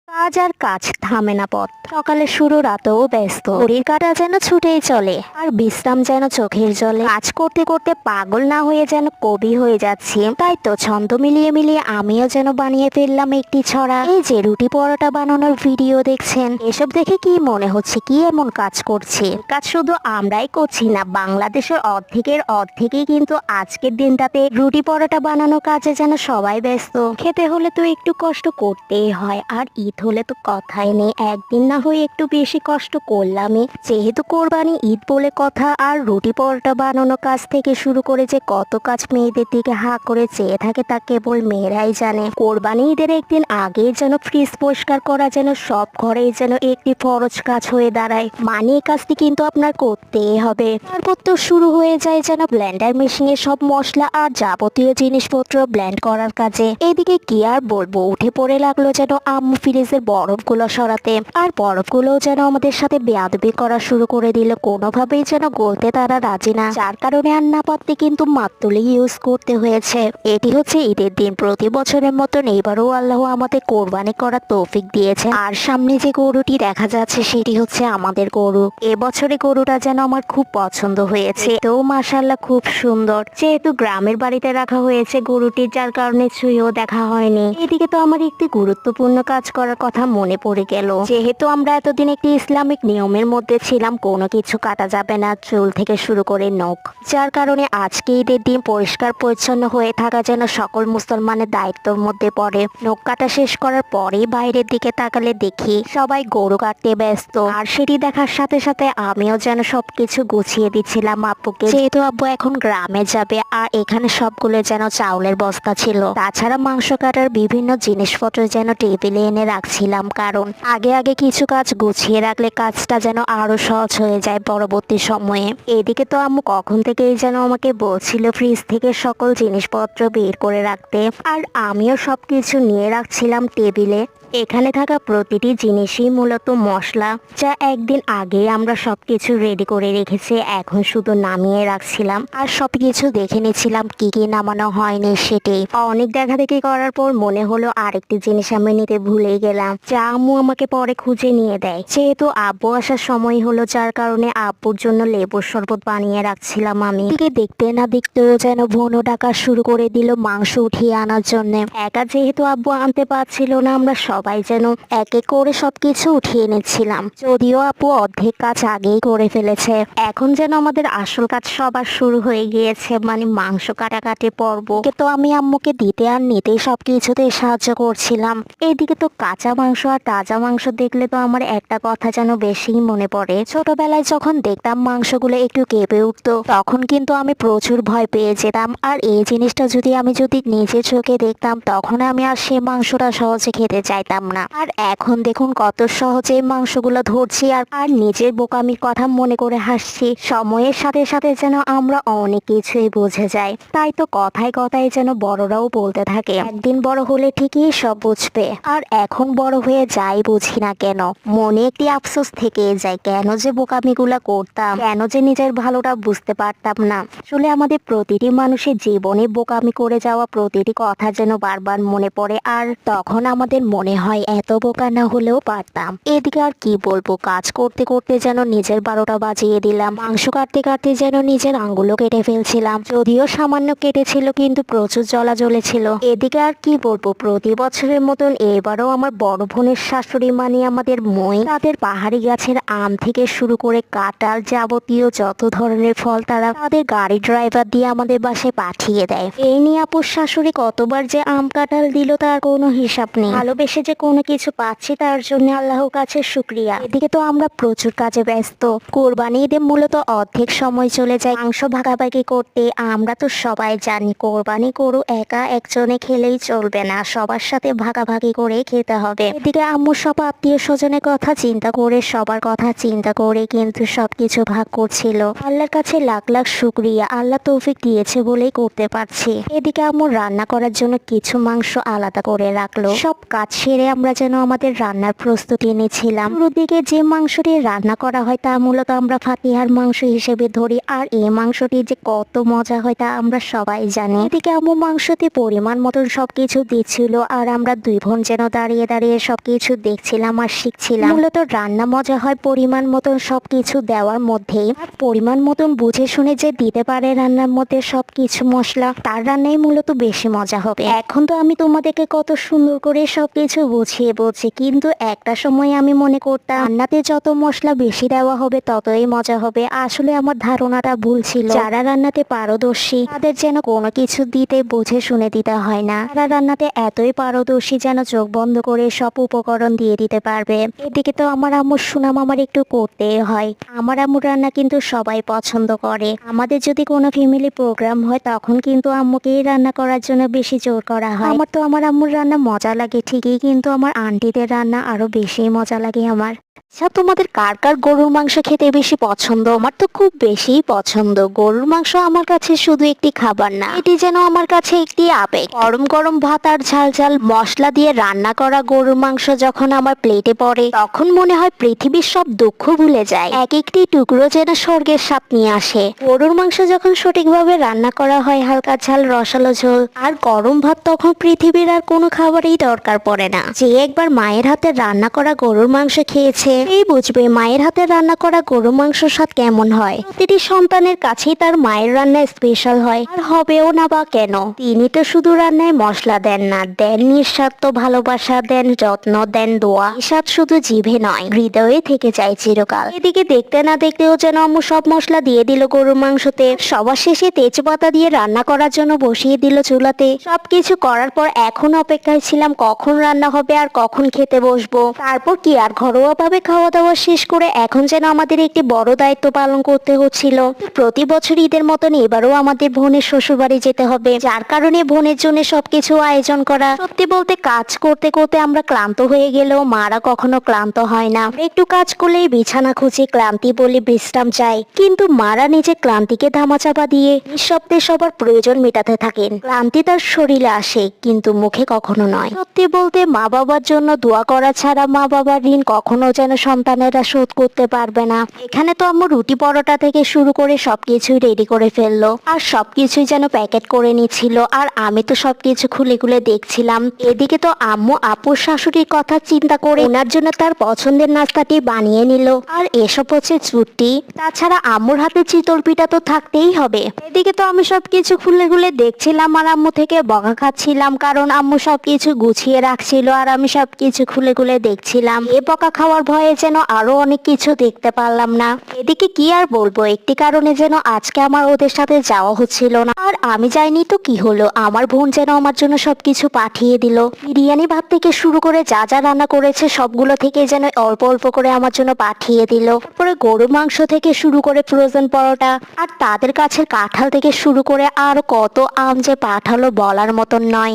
কাজ আর কাজ থামে না পথ। সকালে শুরু রাতেও ব্যস্ত, ঘড়ির কাঁটা যেন ছুটেই চলে আর বিশ্রাম যেন চোখের জলে। কাজ করতে করতে পাগল না হয়ে যেন কবি হয়ে যাচ্ছি। তাই তো ছন্দ মিলিয়ে মিলিয়ে আমিও যেন বানিয়ে ফেললাম একটি ছড়া। এই যে রুটি পরোটা বানানোর ভিডিও দেখছেন, এসব দেখে কি মনে হচ্ছে কি এমন কাজ করছি? কাজ শুধু আমরাই করছি না, বাংলাদেশের অর্ধেকের অর্ধেকই কিন্তু আজকের দিনটাতে রুটি পরোটা বানানোর কাজে যেন সবাই ব্যস্ত। খেতে হলে তো একটু কষ্ট করতেই হয়, আর ঈদ হলে তো কথাই নেই, একদিন না হয়ে একটু বেশি কষ্ট করলামই। যেহেতু কোরবানি ঈদ বলে কথা, আর রুটি পরোটা বানানোর কাজ থেকে শুরু করে যে কত কাজ মেয়েদের দিকে হা করে চেয়ে থাকে তা কেবল মেয়েরাই জানে। কোরবানি ঈদের একদিন আগে যেন ফ্রিজ পরিষ্কার করা যেন সব ঘরেই যেন একটি ফরজ কাজ হয়ে দাঁড়ায়। মানে এই কাজটি কিন্তু আপনার করতেই হবে। তারপর তো শুরু হয়ে যায় যেন ব্লেন্ডার মেশিনে সব মশলা আর যাবতীয় জিনিসপত্র ব্লেন্ড করার কাজে। এদিকে কি আর বলবো, উঠে পড়ে লাগলো যেন আম্মু ফ্রিজের বরফগুলো সরাতে, আর বরফগুলো যেন আমাদের সাথে বেয়াদবি করা শুরু করে দিল। কোনোভাবেই যেন গলতে তারা রাজি না, যার কারণে আর না পারতে কিন্তু মাতুলি ইউজ করতে হয়েছে। এটি হচ্ছে ঈদের দিন, প্রতি বছরের মতন এবারও আল্লাহ আমাদের কোরবানি করার তৌফিক দিয়েছে। আর সামনে যে গরুটি দেখা যাচ্ছে সেটি হচ্ছে আমাদের গরু। এবছরে গরুটা যেন আমার খুব পছন্দ হয়েছে, তো মাশাআল্লাহ খুব সুন্দর। যেহেতু গ্রামের বাড়িতে রাখা হয়েছে গরুটি, যার কারণে ছুঁয়েও দেখা হয়নি। এদিকে তো আমার একটি গুরুত্বপূর্ণ কাজ করার কথা মনে পড়ে গেল। যেহেতু আমরা এতদিন একটি ইসলামিক নিয়মের মধ্যে ছিলাম, কোনো কিছু কাটা যাবে না, চুল থেকে শুরু করে নখ, যার কারণে আজকে ঈদের দিন পরিষ্কার পরিচ্ছন্ন হয়ে থাকা যেন সকল মুসলমানের দায়িত্বের মধ্যে পড়ে। নখ কাটা শেষ করার পরেই বাইরের দিকে তাকালে দেখি সবাই গরু কাটতে ব্যস্ত, আর সেটি দেখার সাথে সাথে আমিও যেন সবকিছু গুছিয়ে দিচ্ছিলাম আব্বুকে। যেহেতু আব্বু এখন গ্রামে যাবে, আর এখানে সবগুলো যেন চাউলের বস্তা ছিল, তাছাড়া মাংস কাটার বিভিন্ন জিনিসপত্র যেন টেবিলে এনে রাখছিলাম, কারণ আগে আগে কিছু কাজ গুছিয়ে রাখলে কাজটা যেন আরো সহজ হয়ে যায় পরবর্তী সময়ে। এদিকে তো আম্মু কখন থেকেই যেন আমাকে বলছিল ফ্রিজ থেকে সকল জিনিসপত্র বের করে রাখতে, আর আমিও সবকিছু নিয়ে রাখছিলাম টেবিলে। এখানে থাকা প্রতিটি জিনিসই মূলত মশলা, যা একদিন আগে আমরা সবকিছু রেডি করে রেখেছি, এখন শুধু নামিয়ে রাখছিলাম আর সবকিছু দেখে নিচ্ছিলাম কি কি নামানো হয়নি সেটাই। অনেক দেখা দেখি করার পর মনে হলো আরেকটি জিনিস আমি নিতে ভুলেই গেলাম, যা আম্মু আমাকে পরে খুঁজে নিয়ে দেয়। যেহেতু আব্বু আসার সময় হলো, যার কারণে আব্বুর জন্য লেবুর শরবত বানিয়ে রাখছিলাম আমি। দেখতে না দেখতেও যেন ভনো ডাকা শুরু করে দিল মাংস উঠিয়ে আনার জন্য। একা যেহেতু আব্বু আনতে পারছিল না, আমরা সবাই যেন এক এক করে সবকিছু উঠিয়ে নিচ্ছিলাম। যদিও আপু অর্ধেক কাজ আগেই করে ফেলেছে, এখন যেন আমাদের আসল কাজ সবার শুরু হয়ে গিয়েছে, মানে মাংস কাটাকাটি পর্ব। তো আমি আম্মুকে দিতে আর নিতে সবকিছুতে সাহায্য করছিলাম। এইদিকে তো কাঁচা মাংস আর তাজা মাংস দেখলে তো আমার একটা কথা যেন বেশি মনে পড়ে। ছোটবেলায় যখন দেখতাম মাংসগুলো একটু কেঁপে উঠতো, তখন কিন্তু আমি প্রচুর ভয় পেয়ে যেতাম, আর এই জিনিসটা আমি যদি নিজের চোখে দেখতাম, তখন আমি আর সে মাংসটা সহজে খেতে চাইতাম না। আর এখন দেখুন কত সহজে মাংসগুলো ধরছি আর নিজের বোকামির কথা মনে করে হাসছি। সময়ের সাথে সাথে যেন আমরা অনেক কিছুই বুঝে যাই। তাই তো কথায় কথায় যেন বড়রাও বলতে থাকে একদিন বড় হলে ঠিকই সব বুঝবে। আর এখন বড় হয়ে যাই বুঝি না কেন, মনে একটি আফসোস থেকে যায়, কেন যে বোকামিগুলা করতাম, কেন যে নিজের ভালোটা বুঝতে পারতাম না। আসলে আমাদের প্রতিটি মানুষের জীবনে বোকামি করে যাওয়া প্রতিটি কথা যেন বারবার মনে পড়ে, আর তখন আমাদের মনে হয় এত বোকা না হলেও পারতাম। এদিকে আর কি বলবো, কাজ করতে করতে যেন নিজের 12টা বাজিয়ে দিলাম। মাংস কাটতে কাটতে যেন নিজের আঙ্গুলও কেটে ফেলছিলাম, যদিও সামান্য কেটেছিল কিন্তু প্রচুর জ্বলা জ্বলেছিল। এদিকে আর কি বলবো, প্রতি বছরের মতন এবারও আমার বড় বোনের শাশুড়ি মানে আমাদের মই, তাদের পাহাড়ি গাছের আম থেকে শুরু করে কাঁঠাল যাবতীয় যত ধরনের ফল তারা তাদের গাড়ি ড্রাইভার দিয়ে আমাদের বাসায় পাঠিয়ে দেয়। এই নিয়ে আপুর শাশুড়ি কতবার যে আম কাঁঠাল দিল তার কোনো হিসাব নেই। ভালোবেসে যে কোনো কিছু পাচ্ছি তার জন্য আল্লাহর কাছে শুকরিয়া। এদিকে তো আমরা প্রচুর কাজে ব্যস্ত। কোরবানি ঈদে মূলত অর্ধেক সময় চলে যায় মাংস ভাগাভাগি করতে। আমরা তো সবাই জানি কোরবানি গরু একা একজনে খেলেই চলবে না, সবার সাথে ভাগাভাগি করে খেতে হবে। এদিকে আম্মু সব আত্মীয় স্বজনের কথা চিন্তা করে, সবার কথা চিন্তা করে কিন্তু সবকিছু ভাগ করছিল। আল্লাহর কাছে লাখ লাখ শুকরিয়া, আল্লাহ তৌফিক দিয়েছে বলেই করতে পারছি। এদিকে আম্মু রান্না করার জন্য কিছু মাংস আলাদা করে রাখলো। সব কাজ সেরে সেরে আমরা যেন আমাদের রান্নার প্রস্তুতি নিয়েছিলাম। শুরুর দিকে যে মাংসটি রান্না করা হয় তা মূলত আমরা ফাতিহার মাংস হিসেবে ধরি, আর এই মাংসটি যে কত মজা হয় তা আমরা সবাই জানি। এদিকে আম্মু মাংসতে পরিমাণ মতন সবকিছু দিচ্ছিল, আর আমরা দুই বোন যেন দাঁড়িয়ে দাঁড়িয়ে সবকিছু দেখছিলাম আর শিখছিলাম। মূলত রান্না মজা হয় পরিমাণ মতন সবকিছু দেওয়ার মধ্যেই, আর পরিমাণ মতন বুঝে শুনে যে দিতে পারে রান্নার মধ্যে সবকিছু মশলা, তার রান্নাই মূলত বেশি মজা হবে। এখন তো আমি তোমাদেরকে কত সুন্দর করে সবকিছু বুঝিয়ে বলছি, কিন্তু একটা সময় আমি মনে করতাম রান্নাতে যত মশলা বেশি দেওয়া হবে ততই মজা হবে। আসলে আমার ধারণাটা ভুল ছিল। যারা রান্নাতে পারদর্শী তাদের যেন কোনো কিছু দিতে বুঝে শুনে দিতে হয় না। তারা রান্নাতে এতই পারদর্শী যেন চোখ বন্ধ করে সব উপকরণ দিয়ে দিতে পারবে। এদিকে তো আমার আম্মুর সুনাম আমার একটু করতেই হয়। আমার আম্মুর রান্না কিন্তু সবাই পছন্দ করে। আমাদের যদি কোনো ফ্যামিলি প্রোগ্রাম হয় তখন কিন্তু আম্মুকেই রান্না করার জন্য বেশি জোর করা হয়। আমার তো আমার আম্মুর রান্না মজা লাগে ঠিকই, কিন্তু আমার আন্টিদের রান্না আরো বেশি মজা লাগে আমার। আচ্ছা, তোমাদের কার কার গরুর মাংস খেতে বেশি পছন্দ? আমার তো খুব বেশি পছন্দ। গরুর মাংস আমার কাছে শুধু একটি খাবার না, এটি যেন আমার কাছে একটি আবেগ। গরম গরম ভাত আর ঝাল ঝাল মশলা দিয়ে রান্না করা গরুর মাংস যখন আমার প্লেটে পড়ে তখন মনে হয় পৃথিবীর সব দুঃখ ভুলে যায়। এক একটি টুকরো যেন স্বর্গের স্বাদ নিয়ে আসে। গরুর মাংস যখন সঠিকভাবে রান্না করা হয়, হালকা ঝাল রসালো ঝোল আর গরম ভাত, তখন পৃথিবীর আর কোনো খাবারই দরকার পড়ে না। যে একবার মায়ের হাতে রান্না করা গরুর মাংস খেয়েছে এই বুঝবে মায়ের হাতে রান্না করা গরুর মাংস স্বাদ কেমন হয়। প্রতিটি সন্তানের কাছেই তার মায়ের রান্না স্পেশাল হয়, আর হবেও না বা কেন। তিনি তো শুধু রান্নায় মশলা দেন না, দেন নিঃস্বার্থ ভালোবাসা, দেন যত্ন, দেন দোয়া। স্বাদ শুধু জিভে নয়, হৃদয়ে থেকে যায় চিরকাল। এদিকে দেখতে না দেখতেও যেন আম্মু সব মশলা দিয়ে দিল গরুর মাংসতে। সবার শেষে তেজপাতা দিয়ে রান্না করার জন্য বসিয়ে দিল চুলাতে। সবকিছু করার পর এখন অপেক্ষায় ছিলাম কখন রান্না হবে আর কখন খেতে বসবো। তারপর কি আর ঘরোয়া ভাবে খাওয়া দাওয়া শেষ করে এখন যেন আমাদের একটি বড় দায়িত্ব পালন করতে হচ্ছিল। প্রতি বছর ঈদের মতন এবারও আমাদের বোনের শ্বশুর বাড়ি যেতে হবে, যার কারণে বোনের জন্য সবকিছু আয়োজন করা। সত্যি বলতে কাজ করতে করতে আমরা ক্লান্ত হয়ে গেলেও মারা কখনো ক্লান্ত হয় না। একটু কাজ করলেই বিছানা খুঁজে ক্লান্তি বলে বিশ্রাম চাই, কিন্তু মারা নিজে ক্লান্তিকে ধামাচাপা দিয়ে নিঃশব্দে সবার প্রয়োজন মেটাতে থাকেন। ক্লান্তি তার শরীরে আসে কিন্তু মুখে কখনো নয়। সত্যি বলতে মা বাবার জন্য দোয়া করা ছাড়া মা বাবার ঋণ কখনো যেন সন্তানেরা শোধ করতে পারবে না। এখানে তো আম্মু রুটি পরোটা থেকে শুরু করে সবকিছুই রেডি করে ফেললো, আর সবকিছুই যেন প্যাকেট করে নিচ্ছিল, আর আমি তো সবকিছু খুলে খুলে দেখছিলাম। এদিকে তো আম্মু আপুর শাশুড়ির কথা চিন্তা করে ওনার জন্য তার পছন্দের নাস্তাটি বানিয়ে নিল, আর এসব হচ্ছে ছুটি। তাছাড়া আম্মুর হাতে চিতল পিঠা তো থাকতেই হবে। এদিকে তো আমি সবকিছু খুলে খুলে দেখছিলাম আর আম্মু থেকে বকা খাচ্ছিলাম, কারণ আম্মু সবকিছু গুছিয়ে রাখছিল আর আমি সবকিছু খুলে খুলে দেখছিলাম। এ বকা খাওয়ার ভয়ে যেন আরো অনেক কিছু দেখতে পারলাম না। এদিকে কি আর বলবো, একটি কারণে যেন আজকে আমার ওদের সাথে যাওয়া হচ্ছিল না। আর আমি যাইনি তো কি হলো, আমার বোন যেন আমার জন্য সবকিছু পাঠিয়ে দিল। বিরিয়ানি ভাত থেকে শুরু করে যা যা রান্না করেছে সবগুলো থেকে যেন অল্প অল্প করে আমার জন্য পাঠিয়ে দিল। তারপরে গরুর মাংস থেকে শুরু করে ফ্রোজেন পরোটা, আর তাদের কাছে কাঁঠাল থেকে শুরু করে আর কত আম যে পাঠালো বলার মতন নয়।